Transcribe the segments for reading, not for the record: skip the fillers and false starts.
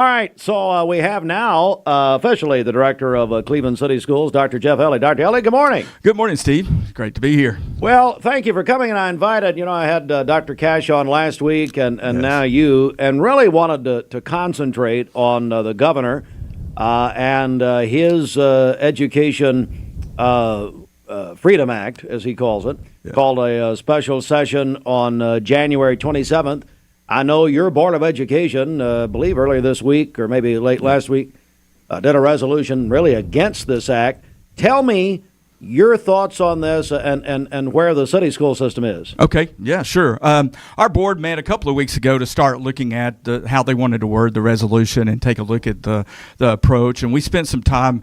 All right, so we have now officially the director of Cleveland City Schools, Dr. Jeff Elliott. Dr. Elliott, good morning. Good morning, Steve. Great to be here. Well, thank you for coming, and I invited, I had Dr. Cash on last week and Yes. now you, and really wanted to concentrate on the governor and his Education Freedom Act, as he calls it, called a special session on January 27th. I know your Board of Education, I believe earlier this week or maybe late last week, did a resolution really against this act. Tell me your thoughts on this and where the city school system is. Okay, yeah, sure. Our board met a couple of weeks ago to start looking at how they wanted to word the resolution and take a look at the approach. And we spent some time,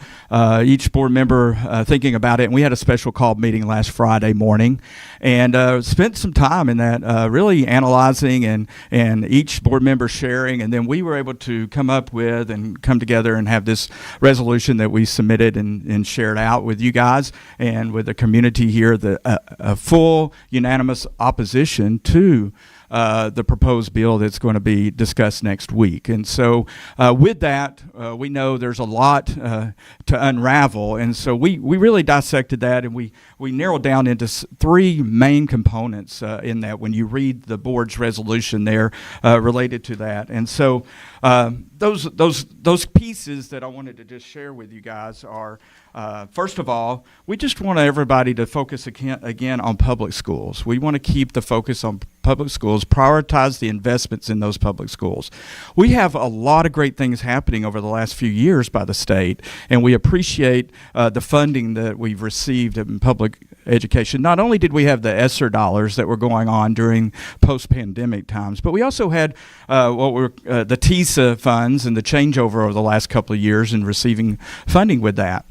each board member, thinking about it. And we had a special call meeting last Friday morning and spent some time in that really analyzing and each board member sharing. And then we were able to come up with and come together and have this resolution that we submitted and shared out with you guys and with the community here, a full unanimous opposition to the proposed bill that's going to be discussed next week. And so with that, we know there's a lot to unravel. And so we really dissected that, and we narrowed down into three main components in that when you read the board's resolution there related to that. And so those pieces that I wanted to just share with you guys are, first of all, we just want everybody to focus again on public schools. We want to keep the focus on public schools, prioritize the investments in those public schools. We have a lot of great things happening over the last few years by the state, and we appreciate the funding that we've received in public education. Not only did we have the ESSER dollars that were going on during post-pandemic times, but we also had the TISA funds and the changeover over the last couple of years in receiving funding with that.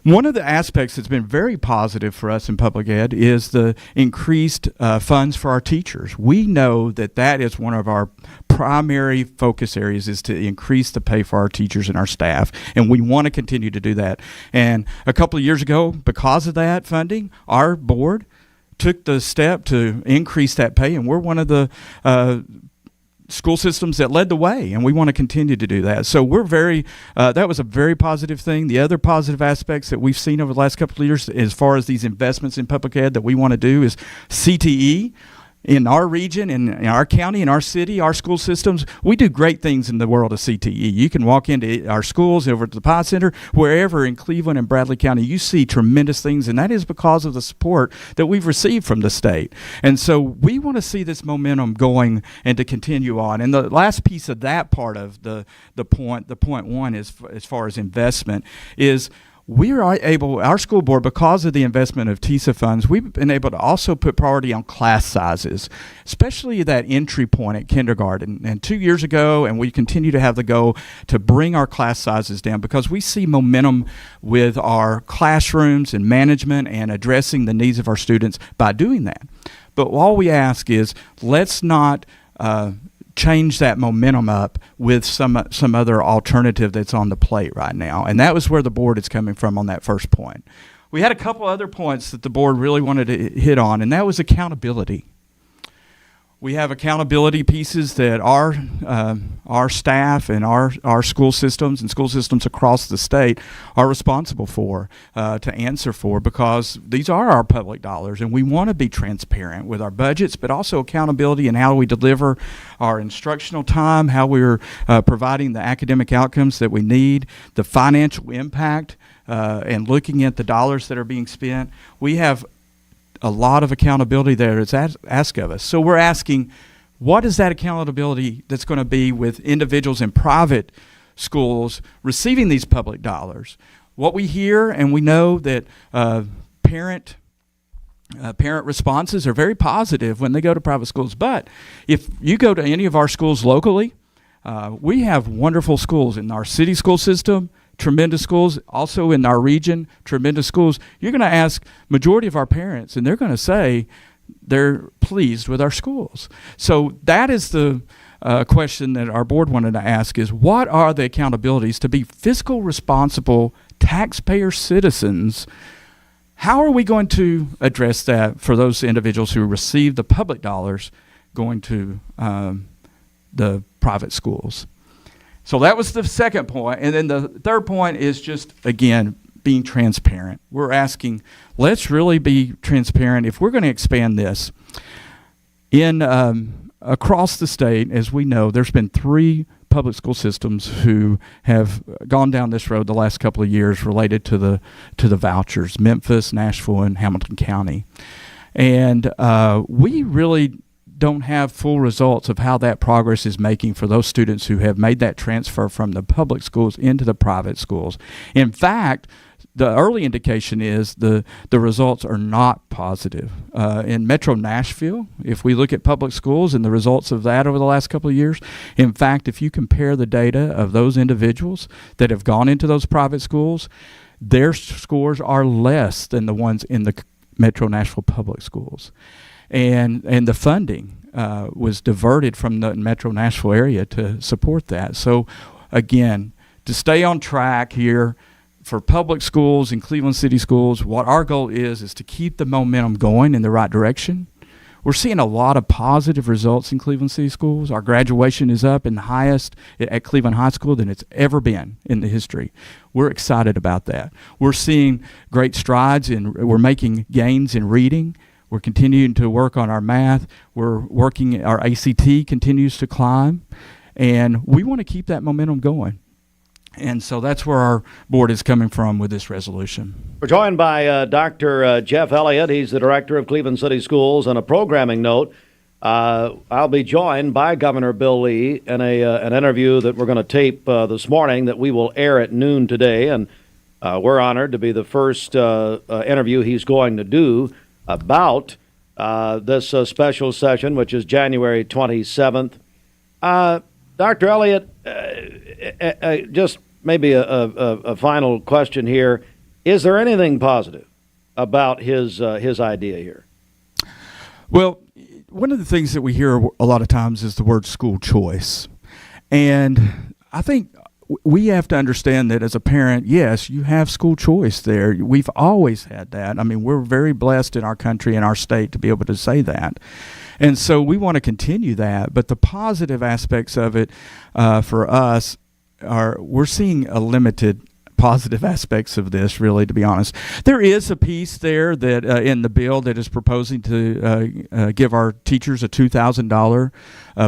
One of the aspects that's been very positive for us in public ed is the increased funds for our teachers. We know that is one of our primary focus areas, is to increase the pay for our teachers and our staff, and we want to continue to do that. And a couple of years ago, because of that funding, our board took the step to increase that pay, and we're one of the school systems that led the way, and we want to continue to do that. So we're that was a very positive thing. The other positive aspects that we've seen over the last couple of years as far as these investments in public ed that we want to do is CTE. In our region, in our county, in our city, our school systems, we do great things in the world of CTE. You can walk into our schools, over at the Pie Center, wherever in Cleveland and Bradley County, you see tremendous things, and that is because of the support that we've received from the state. And so we want to see this momentum going and to continue on. And the last piece of that part of the point one is, as far as investment, is we are able, our school board, because of the investment of TISA funds, we've been able to also put priority on class sizes, especially that entry point at kindergarten. And 2 years ago, and we continue to have the goal to bring our class sizes down because we see momentum with our classrooms and management and addressing the needs of our students by doing that. But all we ask is, let's not change that momentum up with some other alternative that's on the plate right now. And that was where the board is coming from on that first point. We had a couple other points that the board really wanted to hit on, and that was accountability. We have accountability pieces that our staff and our school systems and school systems across the state are responsible for, to answer for, because these are our public dollars, and we want to be transparent with our budgets, but also accountability in how we deliver our instructional time, how we're providing the academic outcomes that we need, the financial impact, and looking at the dollars that are being spent. We have a lot of accountability there is asked of us. So we're asking, what is that accountability that's going to be with individuals in private schools receiving these public dollars? What we hear, and we know that parent responses are very positive when they go to private schools. But if you go to any of our schools locally, we have wonderful schools in our city school system, tremendous schools, also in our region, tremendous schools. You're going to ask majority of our parents, and they're going to say they're pleased with our schools. So that is the question that our board wanted to ask, is what are the accountabilities to be fiscal responsible taxpayer citizens? How are we going to address that for those individuals who receive the public dollars going to the private schools? So that was the second point. And then the third point is just, again, being transparent. We're asking, let's really be transparent. If we're going to expand this, across the state, as we know, there's been 3 public school systems who have gone down this road the last couple of years related to the vouchers: Memphis, Nashville, and Hamilton County. And we really don't have full results of how that progress is making for those students who have made that transfer from the public schools into the private schools. In fact, the early indication is the results are not positive. In Metro Nashville, if we look at public schools and the results of that over the last couple of years, in fact, if you compare the data of those individuals that have gone into those private schools, their scores are less than the ones in the Metro Nashville public schools. And the funding was diverted from the Metro Nashville area to support that. So, again, to stay on track here, for public schools and Cleveland City Schools, what our goal is to keep the momentum going in the right direction. We're seeing a lot of positive results in Cleveland City Schools. Our graduation is up in the highest at Cleveland High School than it's ever been in the history. We're excited about that. We're seeing great strides, we're making gains in reading. We're continuing to work on our math. Our ACT continues to climb, and we want to keep that momentum going. And so that's where our board is coming from with this resolution. We're joined by Dr. Jeff Elliott. He's the director of Cleveland City Schools. On a programming note, I'll be joined by Governor Bill Lee in an interview that we're going to tape this morning that we will air at noon today. And we're honored to be the first interview he's going to do about this special session, which is January 27th. Dr. Elliott, just maybe a final question here. Is there anything positive about his idea here? Well, one of the things that we hear a lot of times is the word school choice. And I think we have to understand that as a parent, yes, you have school choice there. We've always had that. I mean, we're very blessed in our country and our state to be able to say that. And so we want to continue that. But the positive aspects of it for us we're seeing a limited positive aspects of this, really, to be honest. There is a piece there that in the bill that is proposing to give our teachers a $2,000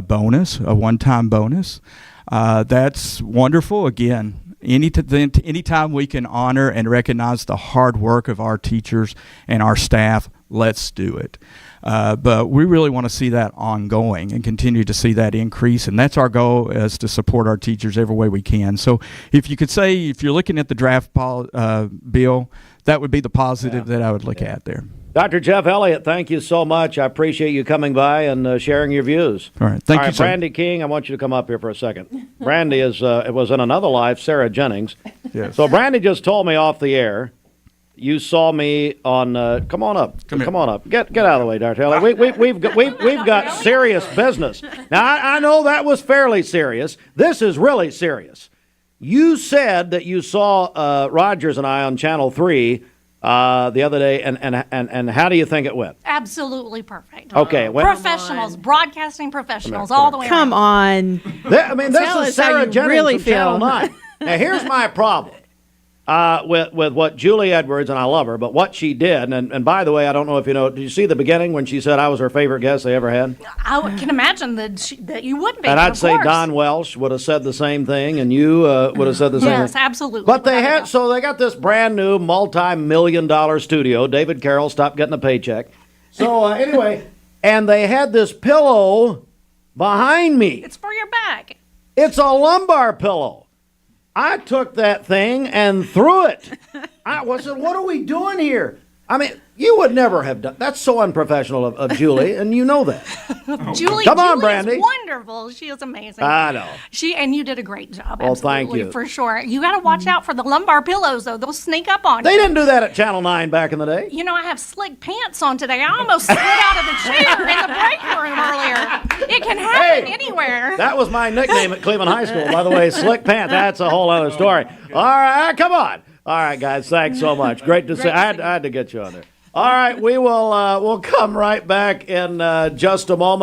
bonus, a one-time bonus. That's wonderful. Again, anytime we can honor and recognize the hard work of our teachers and our staff, let's do it. But we really want to see that ongoing and continue to see that increase. And that's our goal, is to support our teachers every way we can. So if you could say, if you're looking at the draft bill, that would be the positive that I would look at there. Dr. Jeff Elliott, thank you so much. I appreciate you coming by and sharing your views. All right. Thank you, sir. Brandy King, I want you to come up here for a second. Brandy was in another life, Sarah Jennings. Yes. So Brandy just told me off the air, you saw me on. Come on up. Come on up. Get out of the way, Dr. Elliott. We've got serious business. Now I know that was fairly serious. This is really serious. You said that you saw Rogers and I on Channel 3 the other day, and how do you think it went? Absolutely perfect. Okay. Professionals, broadcasting professionals, all the way Come around. on. This Tell is us how Sarah you Jennings really from Channel feel. 9. Now, here's my problem with what Julie Edwards, and I love her, but what she did, and by the way, I don't know if you know, did you see the beginning when she said I was her favorite guest they ever had? I can imagine that you would be. And I'd of say course. Don Welsh would have said the same thing, and you would have said the same Yes, thing. absolutely. But they Without a had, doubt. so they got this brand new multi-million-dollar studio. David Carroll stopped getting a paycheck. So anyway, and they had this pillow behind me. It's for your back. It's a lumbar pillow. I took that thing and threw it. I said, what are we doing here? I mean, you would never have done. That's so unprofessional of Julie, and you know that. Julie, Come on, Julie's Brandy. wonderful. She is amazing. I know. And you did a great job. Well, absolutely, thank you. for sure. You got to watch out for the lumbar pillows, though. They'll sneak up on They you. didn't do that at Channel 9 back in the day. You know, I have slick pants on today. I almost slid out of the chair in the break room earlier. It can happen Hey, anywhere. That was my nickname at Cleveland High School, by the way, Slick Pants. That's a whole other story. All right, come on. All right, guys, thanks so much. Great to see. I had to get you on there. All right, we'll come right back in just a moment.